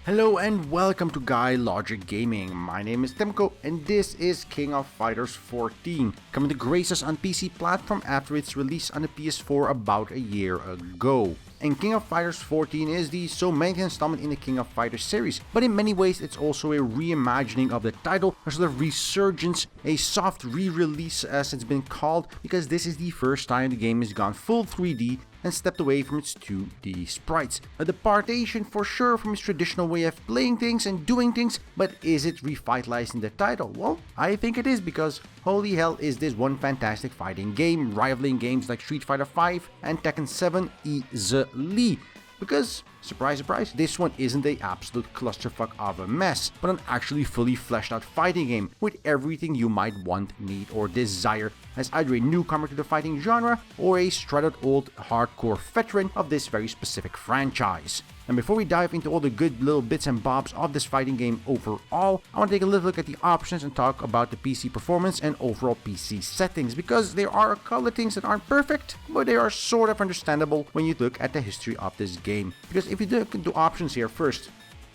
Hello and welcome to GuyLogicGaming. My name is Timko and this is King of Fighters XIV, coming to grace us on PC platform after its release on the PS4 about a year ago. And King of Fighters XIV is the so many installment in the King of Fighters series, but in many ways it's also a reimagining of the title, a sort of resurgence, a soft re-release as it's been called, because this is the first time the game has gone full 3D and stepped away from its 2D sprites. A departation for sure from its traditional way of playing things and doing things, but is it revitalizing the title? Well, I think it is, because holy hell is this one fantastic fighting game, rivaling games like Street Fighter V and Tekken 7 easily. Because, surprise surprise, this one isn't a absolute clusterfuck of a mess, but an actually fully fleshed out fighting game with everything you might want, need, or desire as either a newcomer to the fighting genre or a strutted old hardcore veteran of this very specific franchise. And before we dive into all the good little bits and bobs of this fighting game overall, I want to take a little look at the options and talk about the PC performance and overall PC settings, because there are a couple of things that aren't perfect, but they are sort of understandable when you look at the history of this game. Because if you look into options here first,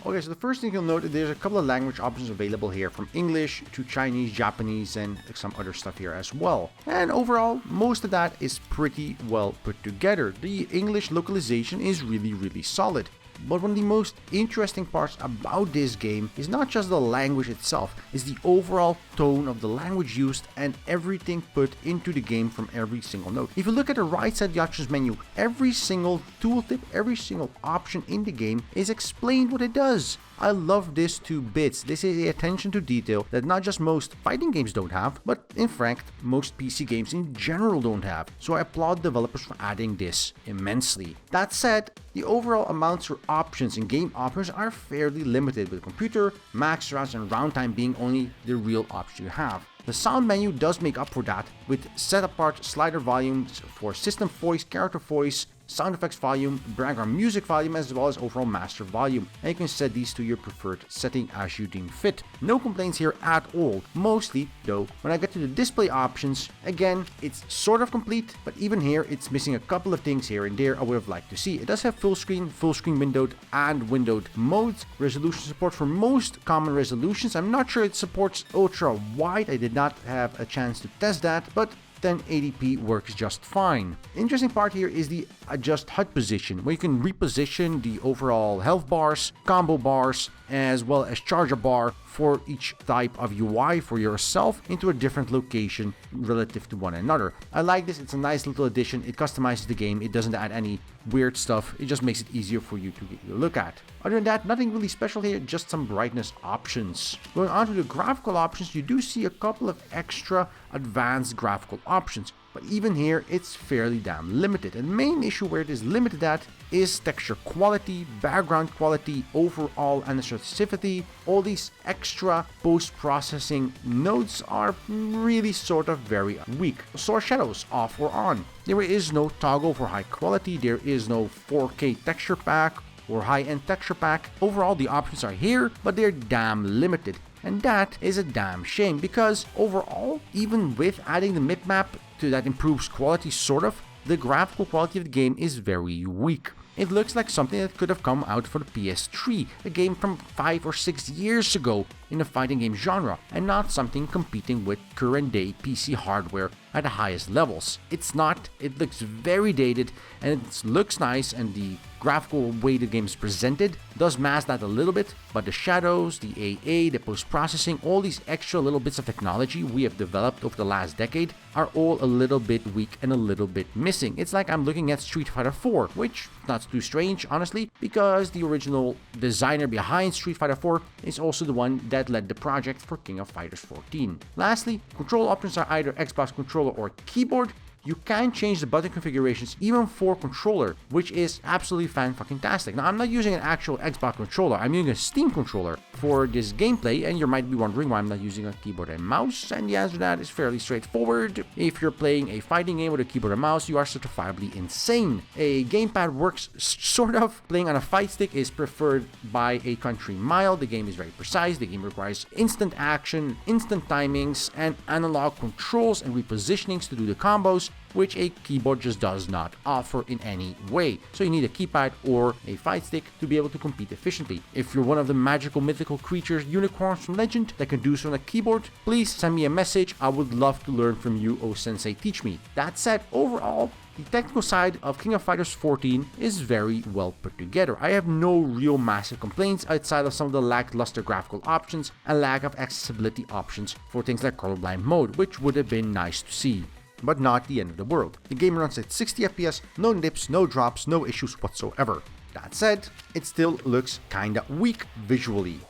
okay, so the first thing you'll note is there's a couple of language options available here, from English to Chinese, Japanese, and some other stuff here as well. And overall, most of that is pretty well put together. The English localization is really solid. But one of the most interesting parts about this game is not just the language itself, it's the overall tone of the language used and everything put into the game from every single note. If you look at the right side of the options menu, every single tooltip, every single option in the game is explained what it does. I love this to bits. This is the attention to detail that not just most fighting games don't have, but in fact, most PC games in general don't have. So I applaud developers for adding this immensely. That said, the overall amounts for options and game options are fairly limited, with computer, max rounds, and round time being only the real option you have. The sound menu does make up for that, with set apart slider volumes for system voice, character voice, sound effects volume, background music volume, as well as overall master volume, and you can set these to your preferred setting as you deem fit. No complaints here at all. Mostly though, when I get to the display options, again, it's sort of complete, but even here it's missing a couple of things here and there I would have liked to see. It does have full screen windowed, and windowed modes, resolution support for most common resolutions. I'm not sure it supports ultra wide, I did not have a chance to test that, but 1080p works just fine. Interesting part here is the adjust HUD position, where you can reposition the overall health bars, combo bars, as well as charger bar for each type of UI for yourself into a different location relative to one another. I like this, it's a nice little addition, it customizes the game, it doesn't add any weird stuff, it just makes it easier for you to look at. Other than that, nothing really special here, just some brightness options. Going on to the graphical options, you do see a couple of extra advanced graphical options, but even here it's fairly damn limited. And the main issue where it is limited at is texture quality, background quality, overall anisoticity. All these extra post-processing nodes are really sort of very weak. Source shadows off or on. There is no toggle for high quality, there is no 4K texture pack or high-end texture pack. Overall, the options are here, but they're damn limited. And that is a damn shame, because overall, even with adding the map to that improves quality sort of, the graphical quality of the game is very weak. It looks like something that could have come out for the PS3, a game from 5 or 6 years ago in the fighting game genre, and not something competing with current day PC hardware at the highest levels. It's not, it looks very dated, and it looks nice, and the graphical way the game is presented does mask that a little bit, but the shadows, the AA, the post-processing, all these extra little bits of technology we have developed over the last decade are all a little bit weak and a little bit missing. It's like I'm looking at Street Fighter IV, which is not too strange, honestly, because the original designer behind Street Fighter IV is also the one that led the project for King of Fighters XIV. Lastly, control options are either Xbox controller or keyboard. You can change the button configurations even for controller, which is absolutely fan-fucking-tastic. Now, I'm not using an actual Xbox controller, I'm using a Steam controller for this gameplay, and you might be wondering why I'm not using a keyboard and mouse, and the answer to that is fairly straightforward. If you're playing a fighting game with a keyboard and mouse, you are certifiably insane. A gamepad works sort of. Playing on a fight stick is preferred by a country mile. The game is very precise, the game requires instant action, instant timings, and analog controls and repositionings to do the combos, features which a keyboard just does not offer in any way. So you need a keypad or a fight stick to be able to compete efficiently. If you're one of the magical mythical creatures, unicorns from legend that can do so on a keyboard, please send me a message. I would love to learn from you, oh sensei, teach me. That said, overall, the technical side of King of Fighters 14 is very well put together. I have no real massive complaints outside of some of the lackluster graphical options and lack of accessibility options for things like colorblind mode, which would have been nice to see. But not the end of the world. The game runs at 60 FPS, no dips, no drops, no issues whatsoever. That said, it still looks kinda weak visually.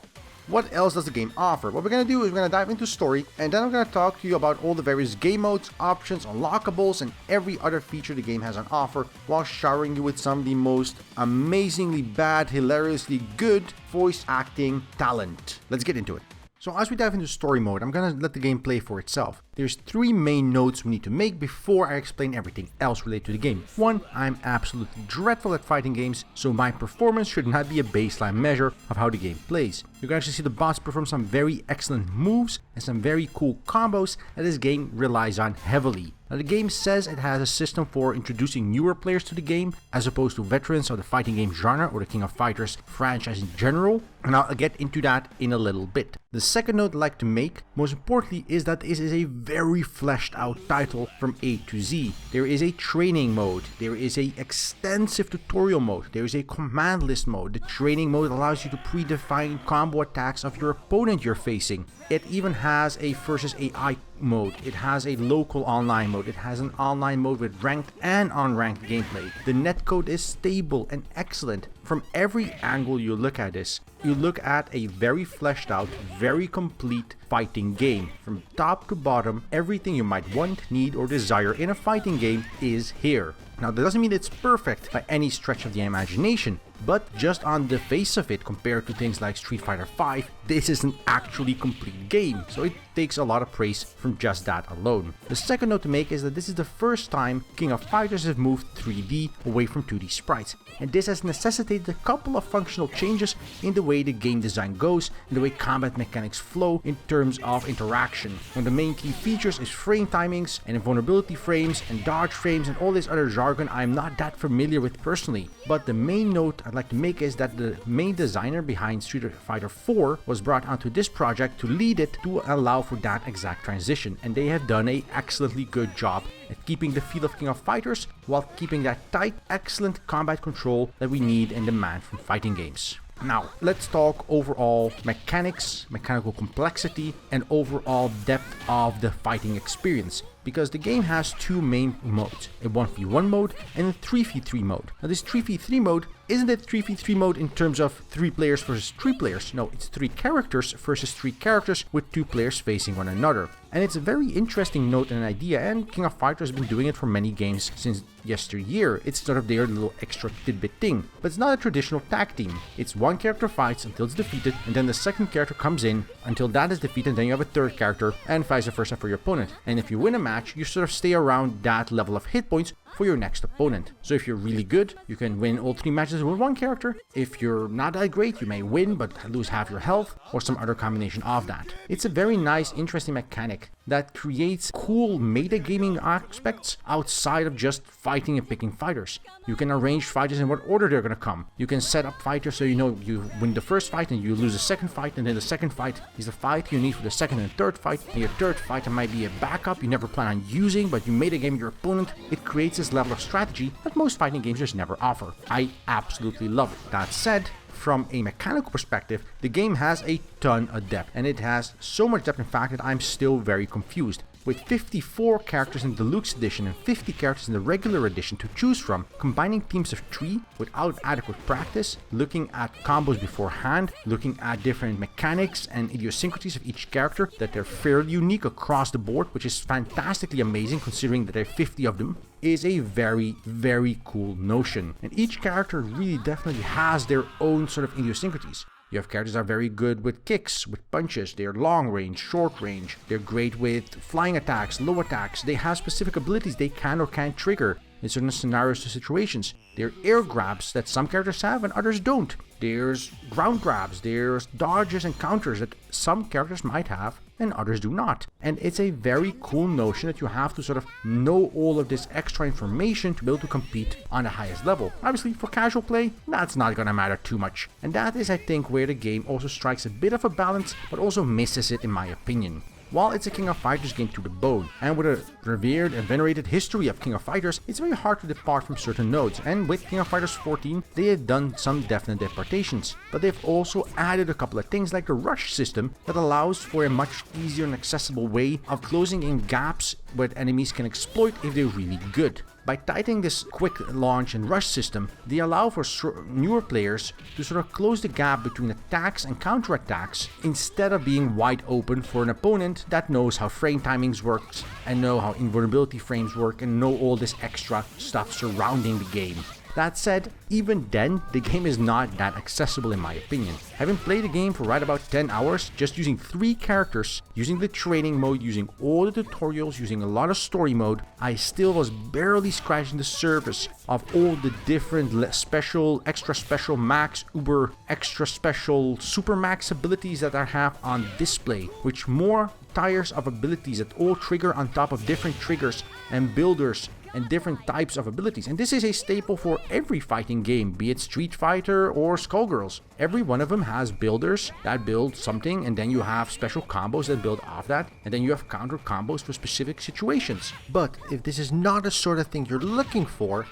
What else does the game offer? What we're going to do is we're going to dive into story, and then I'm going to talk to you about all the various game modes, options, unlockables, and every other feature the game has on offer, while showering you with some of the most amazingly bad, hilariously good voice acting talent. Let's get into it. So as we dive into story mode, I'm gonna let the game play for itself. There's 3 main notes we need to make before I explain everything else related to the game. 1, I'm absolutely dreadful at fighting games, so my performance should not be a baseline measure of how the game plays. You can actually see the boss perform some very excellent moves and some very cool combos that this game relies on heavily. Now the game says it has a system for introducing newer players to the game as opposed to veterans of the fighting game genre or the King of Fighters franchise in general, and I'll get into that in a little bit. The second note I'd like to make, most importantly, is that this is a very fleshed out title from A to Z. There is a training mode, there is a extensive tutorial mode, there is a command list mode. The training mode allows you to predefine combo attacks of your opponent you're facing. It even has a versus AI mode, it has a local online mode, it has an online mode with ranked and unranked gameplay. The netcode is stable and excellent. From every angle you look at this, you look at a very fleshed out, very complete fighting game. From top to bottom, everything you might want, need, or desire in a fighting game is here. Now that doesn't mean it's perfect by any stretch of the imagination, but just on the face of it, compared to things like Street Fighter V, this is an actually complete game, so it takes a lot of praise from just that alone. The second note to make is that this is the first time King of Fighters has moved 3D away from 2D sprites, and this has necessitated a couple of functional changes in the way the game design goes and the way combat mechanics flow in terms of interaction. One of the main key features is frame timings and invulnerability frames and dodge frames and all this other jargon I'm not that familiar with personally, but the main note I'd like to make is that the main designer behind Street Fighter IV was brought onto this project to lead it to allow for that exact transition, and they have done an excellently good job at keeping the feel of King of Fighters while keeping that tight, excellent combat control that we need and demand from fighting games. Now, let's talk overall mechanics, mechanical complexity, and overall depth of the fighting experience, because the game has 2 main modes, a 1v1 mode and a 3v3 mode. Now this 3v3 mode isn't a 3v3 mode in terms of 3 players versus 3 players, no, it's 3 characters versus 3 characters with 2 players facing one another. And it's a very interesting note and idea, and King of Fighters has been doing it for many games since yesteryear. It's sort of their little extra tidbit thing, but it's not a traditional tag team. It's one character fights until it's defeated, and then the second character comes in until that is defeated, and then you have a third character, and vice versa for your opponent. And if you win a match, you sort of stay around that level of hit points for your next opponent. So if you're really good, you can win all 3 matches with one character. If you're not that great, you may win but lose half your health, or some other combination of that. It's a very nice, interesting mechanic that creates cool metagaming aspects outside of just fighting and picking fighters. You can arrange fighters in what order they're gonna come. You can set up fighters so you know you win the first fight and you lose the second fight, and then the second fight is the fight you need for the second and third fight, and your third fighter might be a backup you never plan on using, but you metagame your opponent. It creates this level of strategy that most fighting games just never offer. I absolutely love it. That said, from a mechanical perspective, the game has a ton of depth, and it has so much depth in fact that I'm still very confused. With 54 characters in the Deluxe Edition and 50 characters in the regular edition to choose from, combining teams of 3 without adequate practice, looking at combos beforehand, looking at different mechanics and idiosyncrasies of each character, that they're fairly unique across the board, which is fantastically amazing considering that there are 50 of them, is a very, very cool notion. And each character really definitely has their own sort of idiosyncrasies. You have characters that are very good with kicks, with punches, they're long range, short range, they're great with flying attacks, low attacks, they have specific abilities they can or can't trigger. in certain scenarios or situations. There are air grabs that some characters have and others don't. There's ground grabs, there's dodges and counters that some characters might have and others do not. And it's a very cool notion that you have to sort of know all of this extra information to be able to compete on the highest level. Obviously, for casual play, that's not gonna matter too much. And that is, I think, where the game also strikes a bit of a balance, but also misses it in my opinion. While it's a King of Fighters game to the bone, and with a revered and venerated history of King of Fighters, it's very hard to depart from certain nodes, and with King of Fighters XIV, they have done some definite departations. But they've also added a couple of things like the rush system that allows for a much easier and accessible way of closing in gaps where enemies can exploit if they're really good. By tightening this quick launch and rush system, they allow for newer players to sort of close the gap between attacks and counterattacks instead of being wide open for an opponent that knows how frame timings works and know how invulnerability frames work and know all this extra stuff surrounding the game. That said, even then, the game is not that accessible in my opinion. Having played the game for right about 10 hours, just using 3 characters, using the training mode, using all the tutorials, using a lot of story mode, I still was barely scratching the surface of all the different special, extra special, max, uber, extra special, super max abilities that I have on display, which more tiers of abilities that all trigger on top of different triggers and builders and different types of abilities. And this is a staple for every fighting game, be it Street Fighter or Skullgirls. Every one of them has builders that build something, and then you have special combos that build off that, and then you have counter combos for specific situations. But if this is not the sort of thing you're looking for,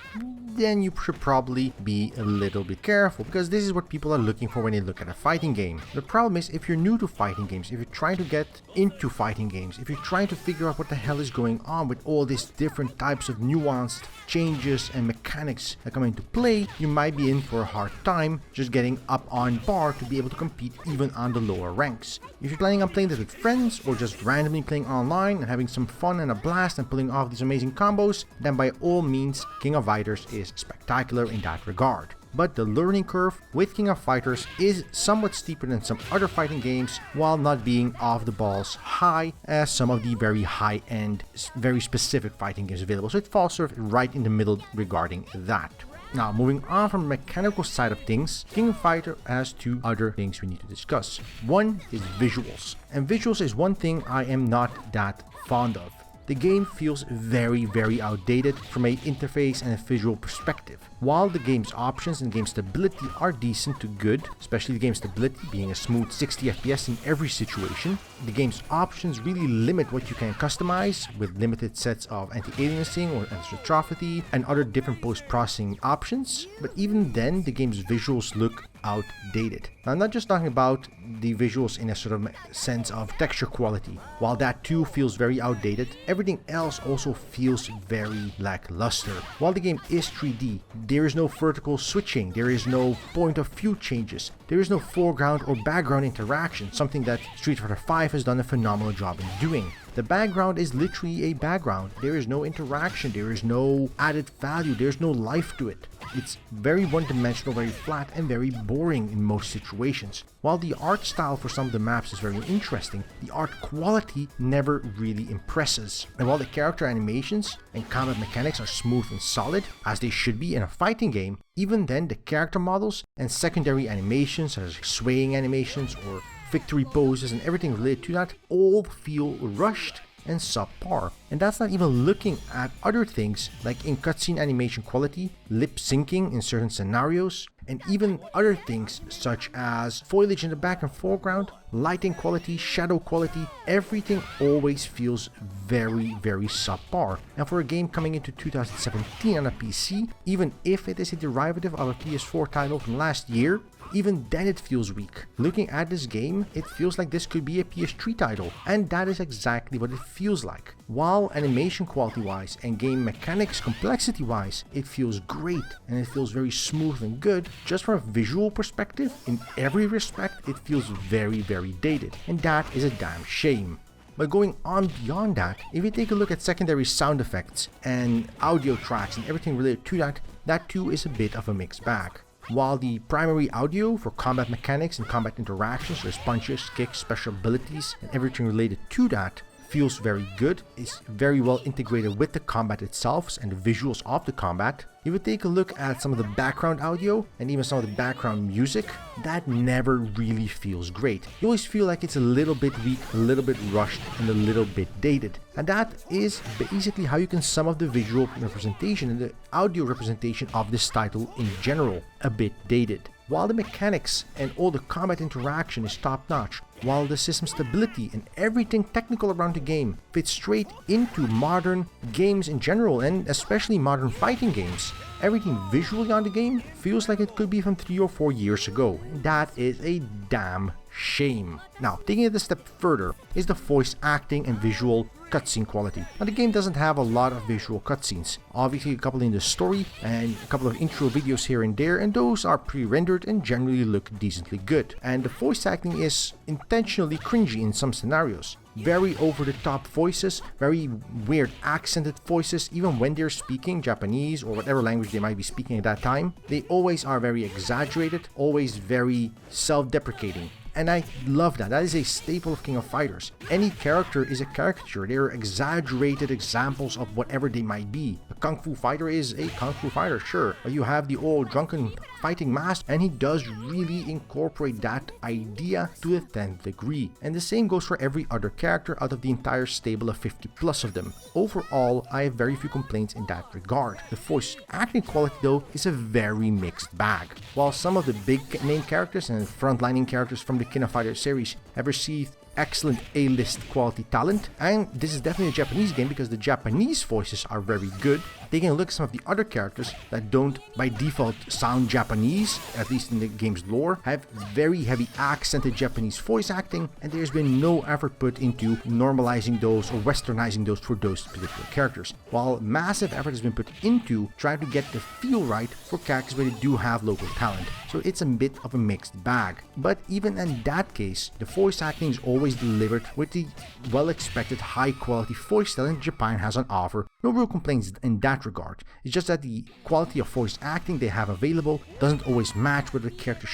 then you should probably be a little bit careful, because this is what people are looking for when they look at a fighting game. The problem is, if you're new to fighting games, if you're trying to get into fighting games, if you're trying to figure out what the hell is going on with all these different types of nuanced changes and mechanics that come into play, you might be in for a hard time just getting up on par to be able to compete even on the lower ranks. If you're planning on playing this with friends or just randomly playing online and having some fun and a blast and pulling off these amazing combos, then by all means, King of Fighters is spectacular in that regard. But the learning curve with King of Fighters is somewhat steeper than some other fighting games, while not being off the balls high as some of the very high-end, very specific fighting games available. So it falls sort of right in the middle regarding that. Now, moving on from the mechanical side of things, King of Fighters has 2 other things we need to discuss. One is visuals, and visuals is one thing I am not that fond of. The game feels very, very outdated from an interface and a visual perspective. While the game's options and game stability are decent to good, especially the game stability being a smooth 60 FPS in every situation, the game's options really limit what you can customize with limited sets of anti-aliasing or anisotrophy and other different post-processing options. But even then, the game's visuals look outdated. Now, I'm not just talking about the visuals in a sort of sense of texture quality. While that too feels very outdated, everything else also feels very lackluster. While the game is 3D, there is no vertical switching, there is no point of view changes, there is no foreground or background interaction, something that Street Fighter V has done a phenomenal job in doing. The background is literally a background. There is no interaction, there is no added value, there's no life to it. It's very one-dimensional, very flat, and very boring in most situations. While the art style for some of the maps is very interesting, the art quality never really impresses. And while the character animations and combat mechanics are smooth and solid, as they should be in a fighting game, even then the character models and secondary animations, such as swaying animations or victory poses and everything related to that, all feel rushed and subpar. And that's not even looking at other things like in cutscene animation quality, lip syncing in certain scenarios, and even other things such as foliage in the back and foreground, lighting quality, shadow quality. Everything always feels very, very subpar. And for a game coming into 2017 on a PC, even if it is a derivative of a PS4 title from last year, even then it feels weak. Looking at this game, it feels like this could be a PS3 title, and that is exactly what it feels like. While animation quality wise and game mechanics complexity wise, it feels great and it feels very smooth and good, just from a visual perspective, in every respect, it feels very, very dated, and that is a damn shame. But going on beyond that, if you take a look at secondary sound effects and audio tracks and everything related to that, that too is a bit of a mixed bag. While the primary audio for combat mechanics and combat interactions, there's punches, kicks, special abilities, and everything related to that, feels very good. It's very well integrated with the combat itself and the visuals of the combat. If you take a look at some of the background audio and even some of the background music, that never really feels great. You always feel like it's a little bit weak, a little bit rushed, and a little bit dated. And that is basically how you can sum up the visual representation and the audio representation of this title in general, a bit dated. While the mechanics and all the combat interaction is top-notch, while the system stability and everything technical around the game fits straight into modern games in general and especially modern fighting games, everything visually on the game feels like it could be from 3 or 4 years ago. That is a damn shame. Now, taking it a step further is the voice acting and visual cutscene quality. Now, the game doesn't have a lot of visual cutscenes. Obviously, a couple in the story and a couple of intro videos here and there, and those are pre-rendered and generally look decently good. And the voice acting is intentionally cringy in some scenarios. Very over-the-top voices, very weird accented voices, even when they're speaking Japanese or whatever language they might be speaking at that time. They always are very exaggerated, always very self-deprecating. And I love that. That is a staple of King of Fighters. Any character is a caricature. They are exaggerated examples of whatever they might be. A Kung Fu fighter is a Kung Fu fighter, sure. But you have the old drunken fighting master, and he does really incorporate that idea to a 10th degree. And the same goes for every other character out of the entire stable of 50 plus of them. Overall, I have very few complaints in that regard. The voice acting quality though is a very mixed bag. While some of the big name characters and frontlining characters from the King of Fighters series have received excellent A-list quality talent, and this is definitely a Japanese game because the Japanese voices are very good. Taking a look at some of the other characters that don't by default sound Japanese, at least in the game's lore, have very heavy accented Japanese voice acting, and there's been no effort put into normalizing those or westernizing those for those particular characters. While massive effort has been put into trying to get the feel right for characters where they do have local talent. So it's a bit of a mixed bag. But even in that case, the voice acting is always delivered with the well-expected high-quality voice talent Japan has on offer. No real complaints in that regard. It's just that the quality of voice acting they have available doesn't always match what the character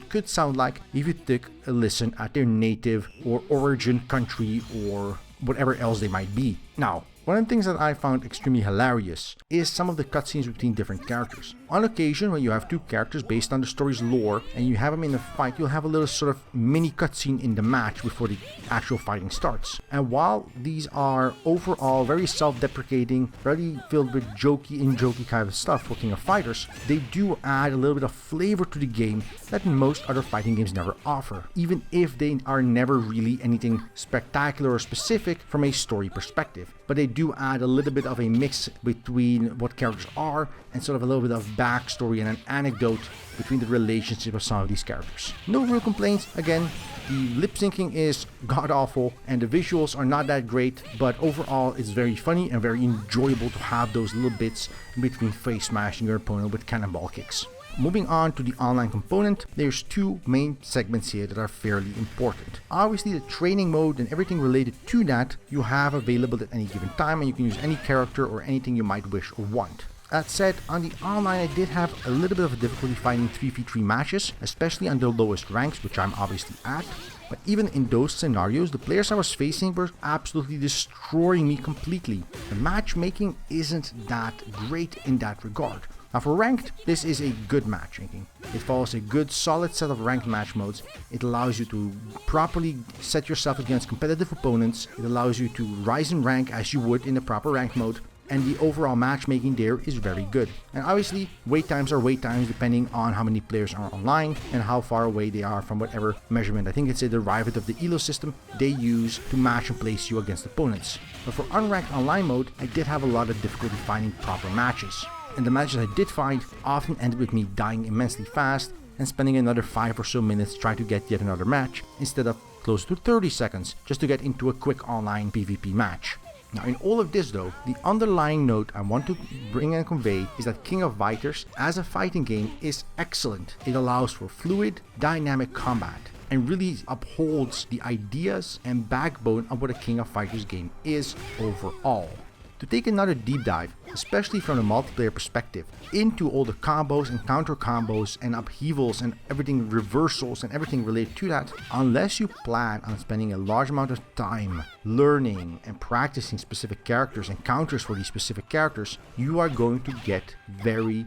could sound like if you took a listen at their native or origin country or whatever else they might be. Now, one of the things that I found extremely hilarious is some of the cutscenes between different characters. On occasion, when you have two characters based on the story's lore and you have them in a fight, you'll have a little sort of mini cutscene in the match before the actual fighting starts. And while these are overall very self-deprecating, very filled with jokey kind of stuff for King of Fighters, they do add a little bit of flavor to the game that most other fighting games never offer, even if they are never really anything spectacular or specific from a story perspective. But they do add a little bit of a mix between what characters are and sort of a little bit of backstory and an anecdote between the relationship of some of these characters. No real complaints. Again, the lip syncing is god awful and the visuals are not that great, but overall it's very funny and very enjoyable to have those little bits in between face smashing your opponent with cannonball kicks. Moving on to the online component, there's two main segments here that are fairly important. Obviously, the training mode and everything related to that you have available at any given time, and you can use any character or anything you might wish or want. That said, on the online I did have a little bit of a difficulty finding 3v3 matches, especially on the lowest ranks, which I'm obviously at. But even in those scenarios, the players I was facing were absolutely destroying me completely. The matchmaking isn't that great in that regard. Now for ranked, this is a good matchmaking. It follows a good solid set of ranked match modes. It allows you to properly set yourself against competitive opponents. It allows you to rise in rank as you would in the proper ranked mode. And the overall matchmaking there is very good. And obviously, wait times are wait times depending on how many players are online and how far away they are from whatever measurement. I think it's a derivative of the ELO system they use to match and place you against opponents. But for unranked online mode, I did have a lot of difficulty finding proper matches. And the matches I did find often ended with me dying immensely fast and spending another 5 or so minutes trying to get yet another match instead of close to 30 seconds just to get into a quick online PvP match. Now in all of this though, the underlying note I want to bring and convey is that King of Fighters as a fighting game is excellent. It allows for fluid, dynamic combat and really upholds the ideas and backbone of what a King of Fighters game is overall. To take another deep dive especially from the multiplayer perspective, into all the combos and counter combos and upheavals and everything reversals and everything related to that, unless you plan on spending a large amount of time learning and practicing specific characters and counters for these specific characters, you are going to get very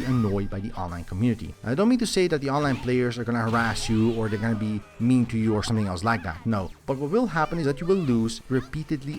annoyed by the online community. I don't mean to say that the online players are going to harass you or they're going to be mean to you or something else like that. No. But what will happen is that you will lose repeatedly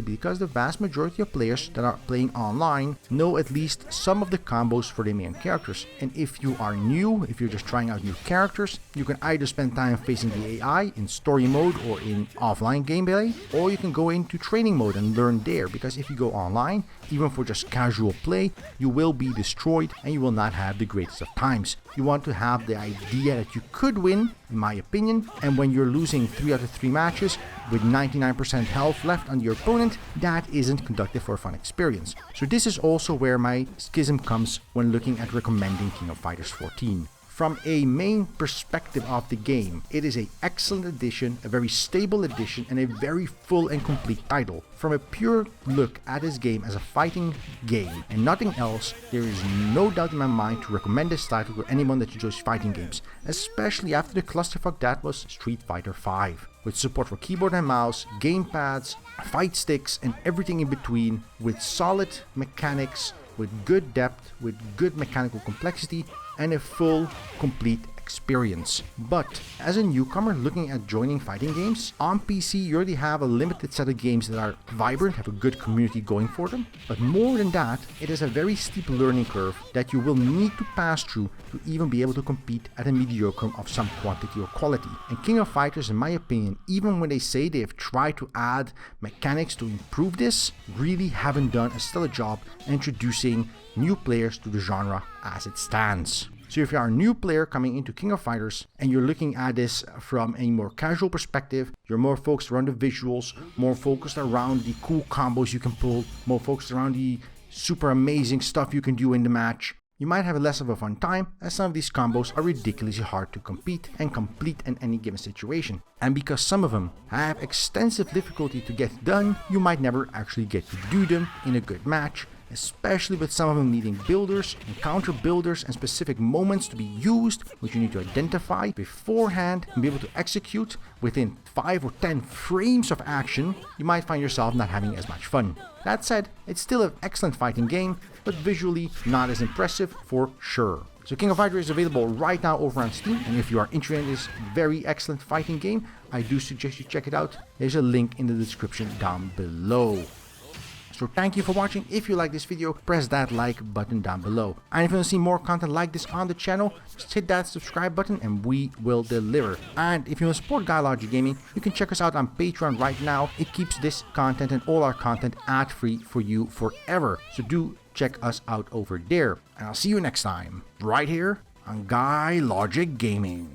because the vast majority of players that are playing online know at least some of the combos for their main characters. And if you are new, if you're just trying out new characters, you can either spend time facing the AI in story mode or in offline gameplay, or you can go into training mode and learn there, because if you go online, even for just casual play, you will be destroyed and you will not have the greatest of times. You want to have the idea that you could win, in my opinion, and when you're losing 3 out of 3 matches with 99% health left on your opponent, that isn't conducive for a fun experience. So this is also where my schism comes when looking at recommending King of Fighters 14. From a main perspective of the game, it is an excellent addition, a very stable addition, and a very full and complete title. From a pure look at this game as a fighting game and nothing else, there is no doubt in my mind to recommend this title to anyone that enjoys fighting games, especially after the clusterfuck that was Street Fighter V. With support for keyboard and mouse, gamepads, fight sticks, and everything in between, with solid mechanics, with good depth, with good mechanical complexity, and a full, complete experience. But as a newcomer looking at joining fighting games, on PC you already have a limited set of games that are vibrant, have a good community going for them. But more than that, it is a very steep learning curve that you will need to pass through to even be able to compete at a mediocre of some quantity or quality. And King of Fighters, in my opinion, even when they say they have tried to add mechanics to improve this, really haven't done a stellar job introducing new players to the genre as it stands. So if you are a new player coming into King of Fighters and you're looking at this from a more casual perspective, you're more focused around the visuals, more focused around the cool combos you can pull, more focused around the super amazing stuff you can do in the match, you might have less of a fun time, as some of these combos are ridiculously hard to compete and complete in any given situation. And because some of them have extensive difficulty to get done, you might never actually get to do them in a good match, especially with some of them needing builders and counter builders and specific moments to be used, which you need to identify beforehand and be able to execute within 5 or 10 frames of action. You might find yourself not having as much fun. That said, it's still an excellent fighting game, but visually not as impressive for sure. So King of Fighters is available right now over on Steam, and if you are interested in this very excellent fighting game, I do suggest you check it out. There's a link in the description down below. So thank you for watching. If you like this video, press that like button down below. And if you want to see more content like this on the channel, just hit that subscribe button and we will deliver. And if you want to support GuyLogicGaming, you can check us out on Patreon right now. It keeps this content and all our content ad-free for you forever. So do check us out over there. And I'll see you next time, right here on GuyLogicGaming.